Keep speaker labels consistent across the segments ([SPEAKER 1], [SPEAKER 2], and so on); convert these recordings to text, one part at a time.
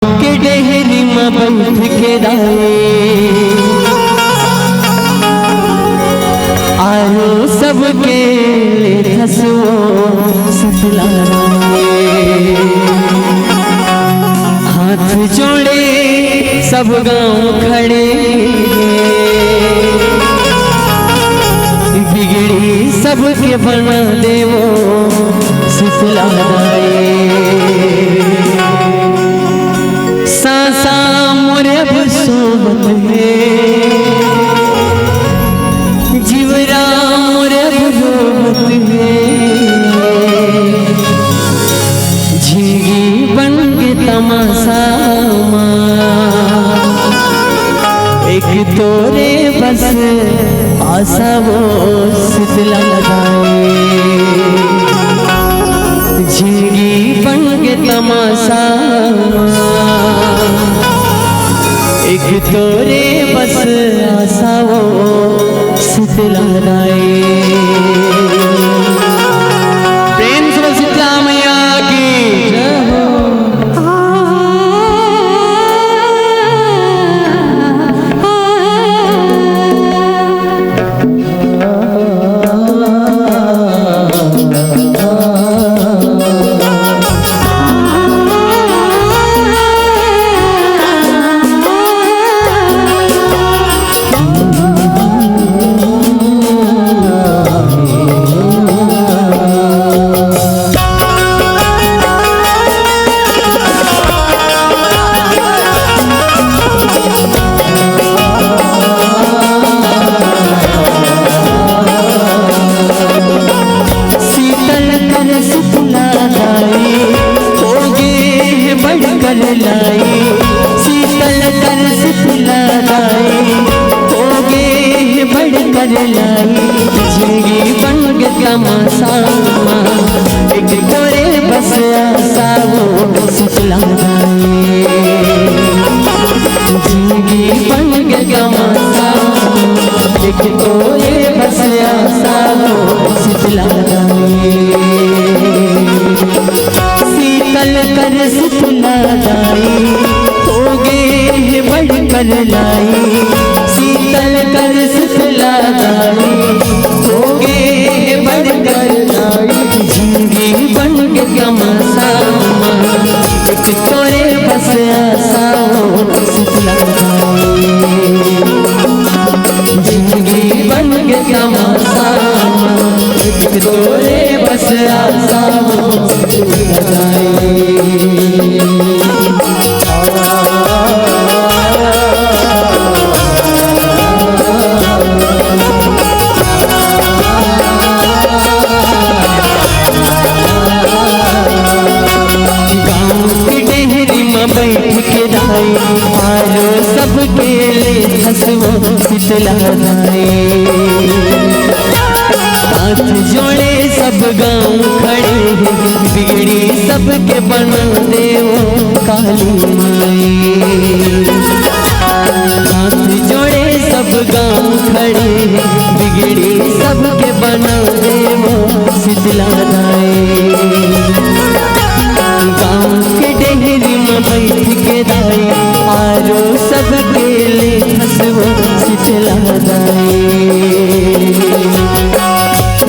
[SPEAKER 1] के डेहरी में बैठ के आयो सबके हंसो सतला हाथ जोड़े सब गांव खड़े बिगड़ी सबके बना देवो सतला सासा मोरे सोबत है जीवरा मोरे रोबत है झिंगी बन के तमाशा एक तोरे बस आशा वो शीतला लगाए झिंगी बन के तमाशा एक तोरे बस आशा वो शीतला लगाए। प्रेम से शीतला मैया की जय हो। शीतल कर शीतला लाई होगे बढ़कर लाई झिंगी बन के तमाशा एक तोरे बस आशा वो शीतला लाई झिंगी बन के तमाशा एक तोरे बस आशा वो शीतला लाई शीतल कर शीतला लाई होगे बढ़कर लाई शीतल कर शीतला लाई होगे बढ़कर लाई झिंगी बन के तमाशा एक तोरे बस आशा वो शीतला लाई झिंगी बन के तमाशा एक तोरे बस आशा वो शीतला लाई। बैठ के दाई आरो सबके ले हंसो शीतला लाई हाथ जोड़े सब गांव खड़े बिगड़ी सबके बना देवो काली माई हाथ जोड़े सब गांव खड़े बिगड़ी सबके बना देवो शीतला लाई गाँव के डेहरी में बैठ के दाई आरो सबके ले हंसो शीतला लाई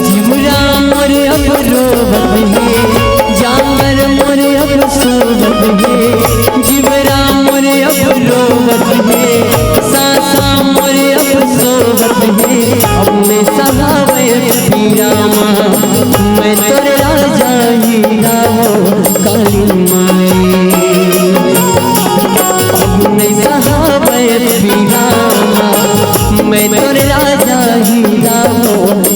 [SPEAKER 1] जीवरा मोर अब रोबत है जानवर मोर अब सोबत है जीवरा मोर अब रोबत है सासा मोर अब सोबत है अपने सहावे पीरा मैं तोरे राजा हीरा हो काली माई अपने सहावे पीरा मैं तोरे राजा हीरा हो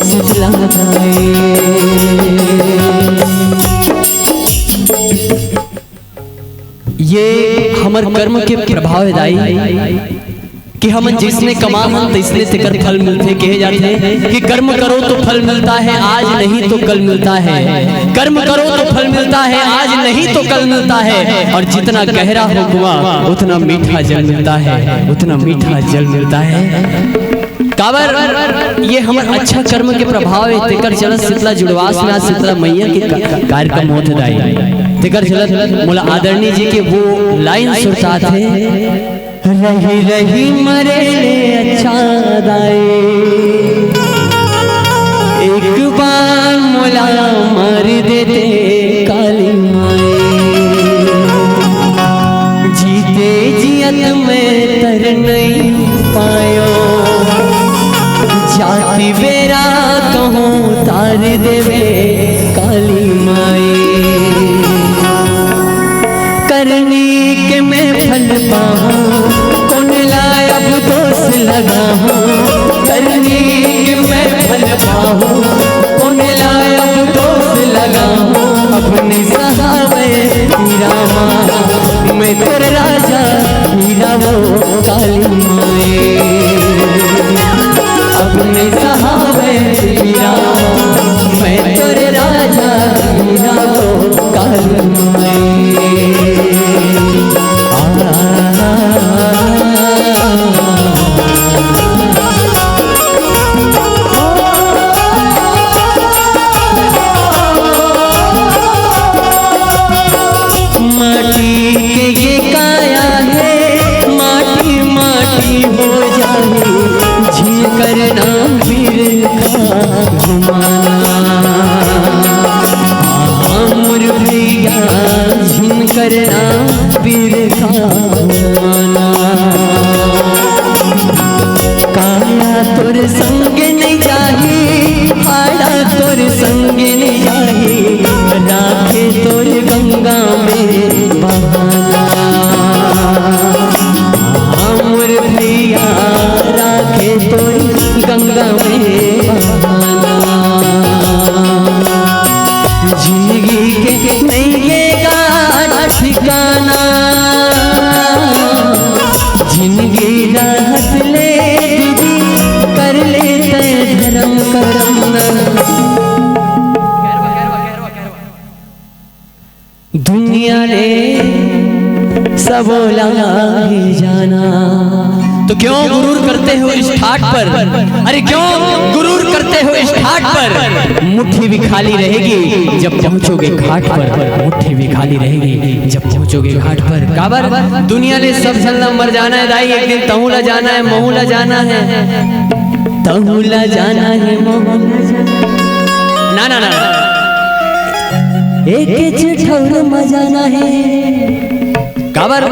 [SPEAKER 1] शीतला लाई। ये हमर कर्म के प्रभाव दाई कि हम जिसने कमा हम तिसने से कर फल मिलते कहे जाते हैं कि कर्म करो तो फल मिलता है आज नहीं तो कल मिलता है कर्म करो तो फल मिलता है आज नहीं तो कल मिलता है और जितना गहरा हो कुआं उतना मीठा जल मिलता है उतना मीठा जल मिलता है। काबर ये हमर अच्छा कर्म के प्रभाव है तेकर चलत शीतला जुड़वास में आज शीतला मैया के कार्यक्रम होत दाई तेकर चलत मोला आदरणीय जी के वो लाइन सुरता थे रही रही मरे ले अच्छा दाई एक बार मोला मार देते काली माए जीते जियत में तर नहीं पायो जाति बेरा कहूँ तार देवे काली माए करनी के मैं फल पाऊँ कौन लाए अब दोष लगाऊँ करनी के मैं फल पाऊँ कौन लाए अब दोष लगाऊँ अपने सहावे हीरा माँ मैं तेरे राजा हीरा वो काली माए अपने सहावे हीरा मैं तेरे राजा हीरा वो काली माए दुनिया ने सब लागे जाना तो क्यों गुरूर करते हो इस ठाट पर अरे क्यों गुरूर करते हो इस ठाट पर मुट्ठी भी खाली रहेगी जब पहुंचोगे घाट पर मुट्ठी भी खाली रहेगी जब पहुंचोगे घाट पर काबर दुनिया ने सब झलना मर जाना है दाई एक दिन तहुला जाना है महूला जाना है तहुला जाना है महूला ना ना ना एक ठौर मजाना है काबर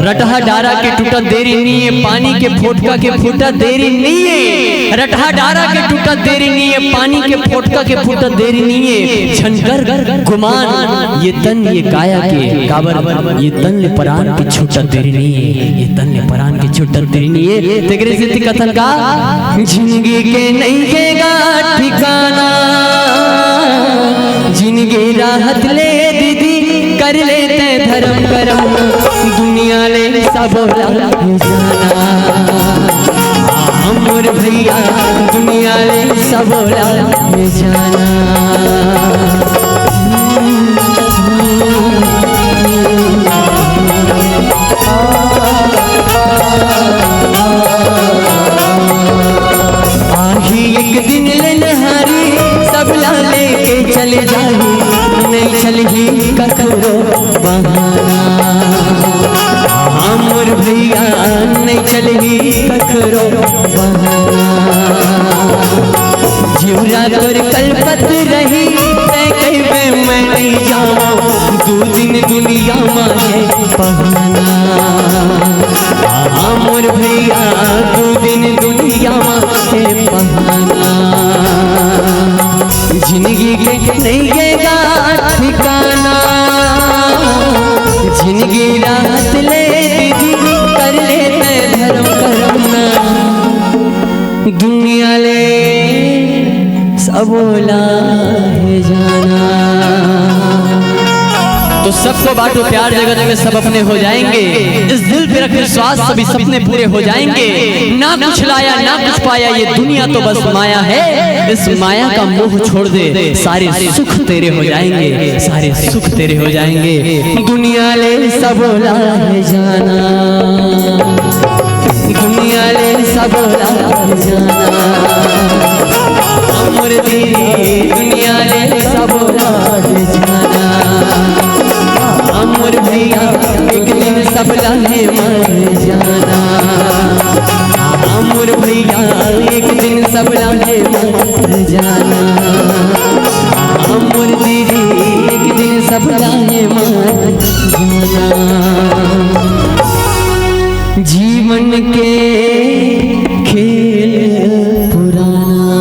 [SPEAKER 1] रटहा डारा के टूटा देरी नहीं है पानी के फोटका के फूटा देरी नहीं है रटहा डारा के टूटा देरी नहीं है पानी के फोटका के फूटा देरी नहीं है छनकर गुमान ये तन ये काया के काबर ये तन ले परान की छूटा देरी नहीं है ये तन ले परान की छूटा देरी नहीं है तेरे से कथन का जिंदगी के नहीं केगा ठिकाना जिंदगी राहत ले दीदी कर लेते धर्म करम दुनिया ले सब जाना हमर भैया दुनिया ले सब जाना आही एक दिन ले नहारी सब लाले के चले जाही नहीं चलही ककरो बहाना हमर भैया नहीं चलही ककरो बहाना जीवरा तोर कलपत रही कहबे मैं नहीं जाऊँ दो दिन दुनिया मांगे पहाना हमर भैया दो दिन दुनिया मांगे पहाना जिंदगी के नहीं गेगा ठिकाना जिंदगी रात ले दीदी कर लेते धर्म करना दुनिया ले सब लाहे जाना तो सबको बांटो प्यार जगत में सब अपने हो जाएंगे इस दिल पे रख विश्वास सभी सपने पूरे हो जाएंगे ना कुछ लाया ना कुछ पाया ये दुनिया तो बस माया है इस माया का मोह छोड़ दे सारे सुख तेरे हो जाएंगे सारे सुख तेरे हो जाएंगे दुनिया ले सब लाहे जाना दुनिया ले सब लाहे जाना मर जाना। मोर भैया एक दिन सब लाहे मर जाना। मोर दीदी एक दिन सब लाहे मर जाना। जीवन के खेल पुराना,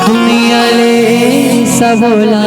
[SPEAKER 1] दुनिया ले सब ला